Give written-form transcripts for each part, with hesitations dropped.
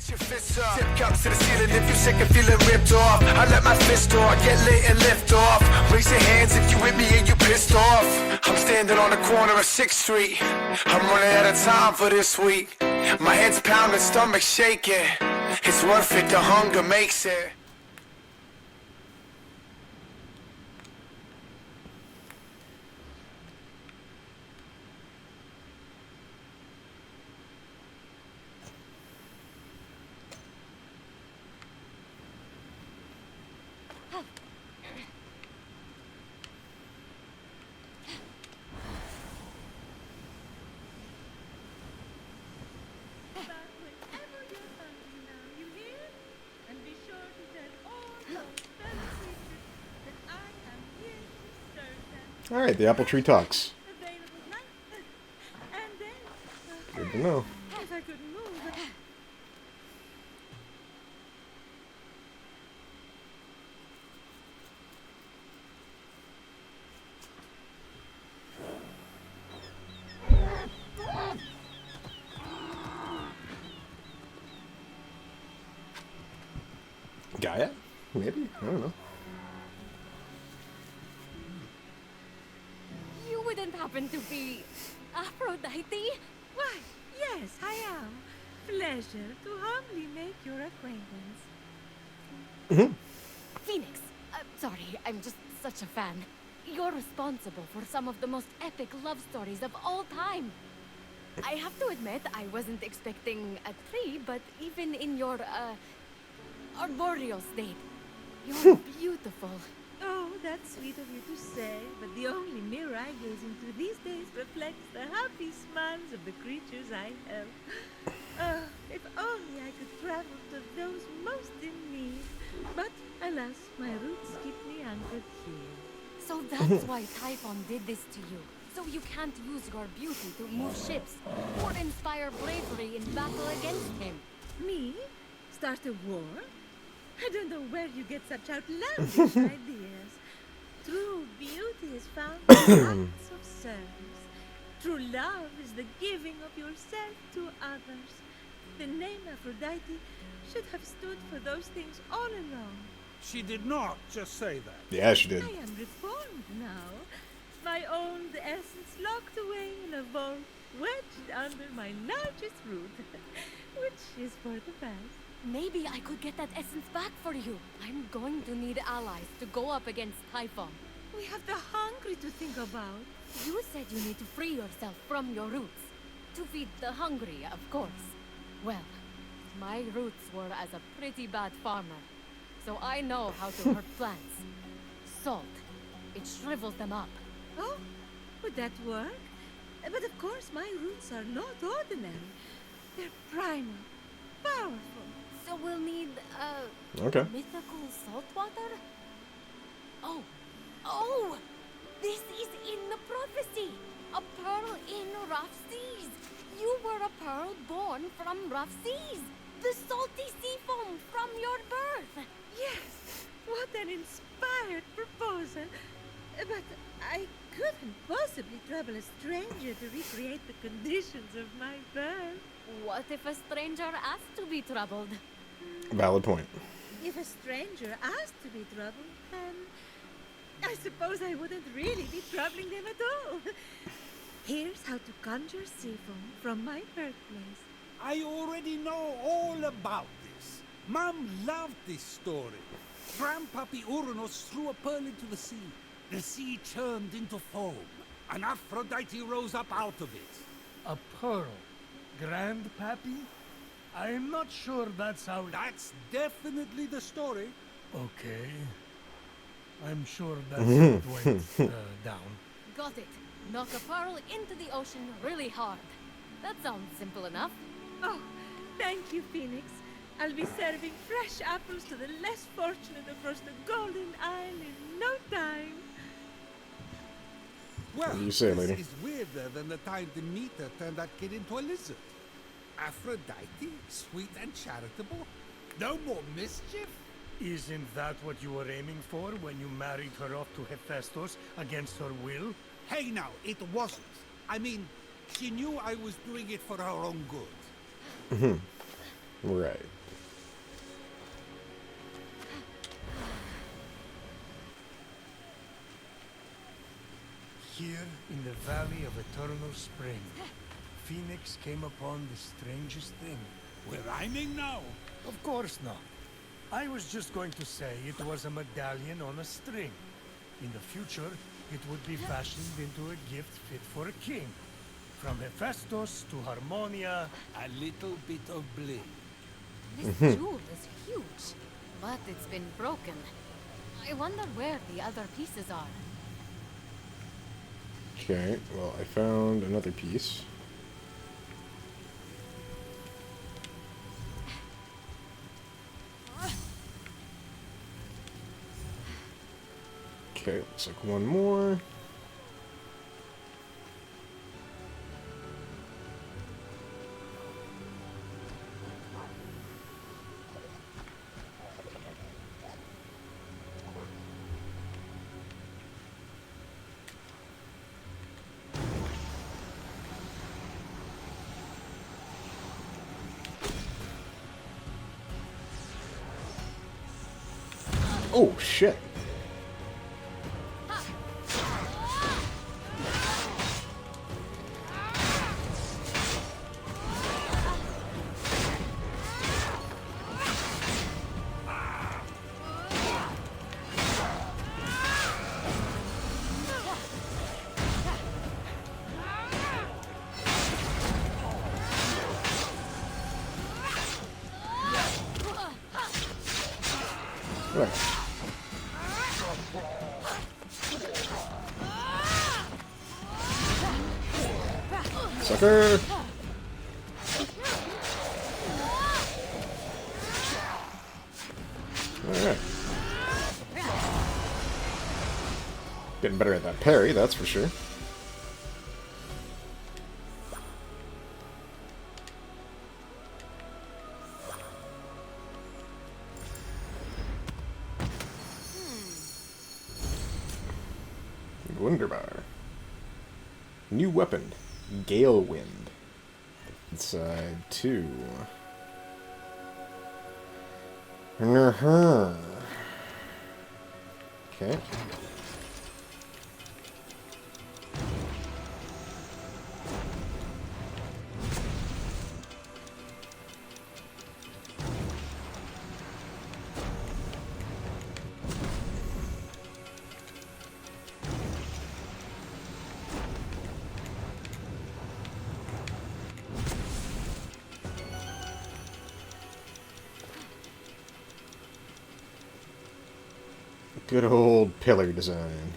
Put your fists up. Tip cups to the ceiling if you're sick of feeling ripped off. I let my fist off, get lit and lift off. Raise your hands if you with me and you pissed off. I'm standing on the corner of 6th Street. I'm running out of time for this week. My head's pounding, stomach shaking. It's worth it, the hunger makes it. All right, the apple tree talks. Good to know. Gaia? Maybe? I don't know. You wouldn't happen to be Aphrodite? Why, yes, I am. Pleasure to humbly make your acquaintance. Fenyx. Sorry, I'm just such a fan. You're responsible for some of the most epic love stories of all time. I have to admit, I wasn't expecting a tree, but even in your, arboreal state, you're beautiful. Oh, that's sweet of you to say, but the only mirror I gaze into these days reflects the happy smiles of the creatures I help. If only I could travel to those most in need. But, alas, my roots keep me anchored here. So that's why Typhon did this to you. So you can't use your beauty to move ships or inspire bravery in battle against him. Me? Start a war? I don't know where you get such outlandish ideas. True beauty is found in acts of service. True love is the giving of yourself to others. The name Aphrodite should have stood for those things all along. She did not just say that. Yeah, she did. I am reformed now. My old essence locked away in a vault, wedged under my largest root, which is for the best. Maybe I could get that essence back for you. I'm going to need allies to go up against Typhon. We have the hungry to think about. You said you need to free yourself from your roots. To feed the hungry, of course. Well, my roots were as a pretty bad farmer. So I know how to hurt plants. Salt. It shrivels them up. Oh, would that work? But of course my roots are not ordinary. They're primal, powerful. So we'll need, Okay. mythical salt water? Oh! This is in the prophecy! A pearl in rough seas! You were a pearl born from rough seas! The salty sea foam from your birth! Yes, what an inspired proposal. But I couldn't possibly trouble a stranger to recreate the conditions of my birth. What if a stranger asked to be troubled? Valid point. If a stranger asked to be troubled, then I suppose I wouldn't really be troubling them at all. Here's how to conjure sea foam from my birthplace. I already know all about this. Mom loved this story. Grandpappy Uranus threw a pearl into the sea. The sea churned into foam, and Aphrodite rose up out of it. A pearl? Grandpappy? I'm not sure that's how... That's definitely the story. Okay. I'm sure that's how it went down. Got it. Knock a pearl into the ocean really hard. That sounds simple enough. Oh, thank you, Fenyx. I'll be serving fresh apples to the less fortunate across the Golden Isle in no time. Well, What do you say, this lady? is weirder than the time Demeter turned that kid into a lizard. Aphrodite, sweet and charitable. No more mischief. Isn't that what you were aiming for when you married her off to Hephaestus against her will? Hey now, it wasn't. I mean, she knew I was doing it for her own good. Right. Here, in the Valley of Eternal Spring, Fenyx came upon the strangest thing. We're rhyming now. Of course not. I was just going to say it was a medallion on a string. In the future, it would be fashioned into a gift fit for a king. From Hephaestus to Harmonia. A little bit of bling. This jewel is huge, but it's been broken. I wonder where the other pieces are. Okay, well, I found another piece. Okay, looks like one more. Oh, shit. Right. Sucker! Alright. Getting better at that parry, that's for sure. Wunderbar. New weapon. Gale Wind. Side 2. Okay. Good old pillar design.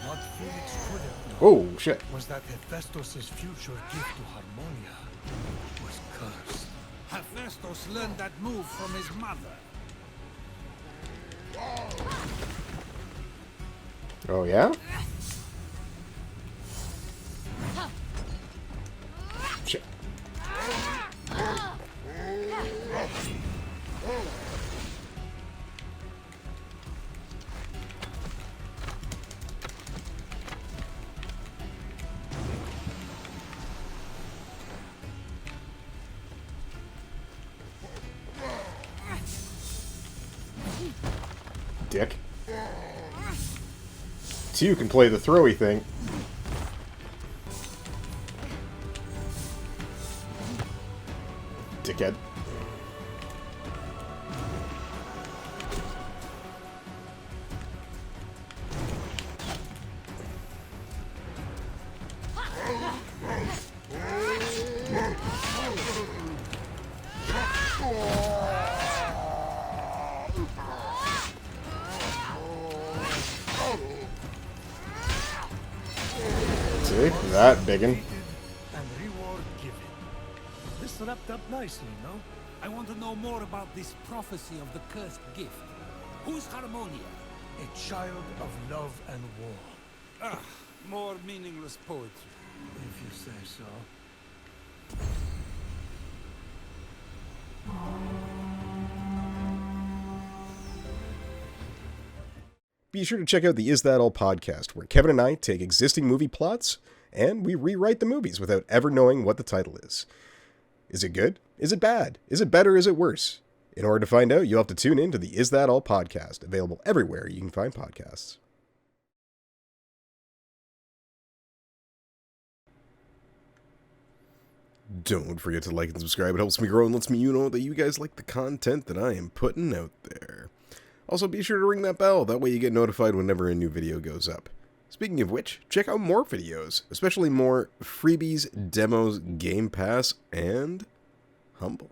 What Fenyx could have known Oh, shit. was that Hephaestus' future gift to Harmonia was cursed. Hephaestus learned that move from his mother. Oh, yeah? Shit. Dick. So you can play the throwy thing. Dickhead. See? That biggin'. And reward given. This wrapped up nicely, no? I want to know more about this prophecy of the cursed gift. Who's Harmonia? A child of love and war. Ah, more meaningless poetry. If you say so. be sure to check out the Is That All podcast, where Kevin and I take existing movie plots and we rewrite the movies without ever knowing what the title is. Is it good? Is it bad? Is it better? Is it worse? In order to find out, you'll have to tune in to the Is That All podcast, available everywhere you can find podcasts. Don't forget to like and subscribe. It helps me grow and lets me know that you guys like the content that I am putting out there. Also, be sure to ring that bell. That way you get notified whenever a new video goes up. Speaking of which, check out more videos, especially more freebies, demos, Game Pass, and Humble.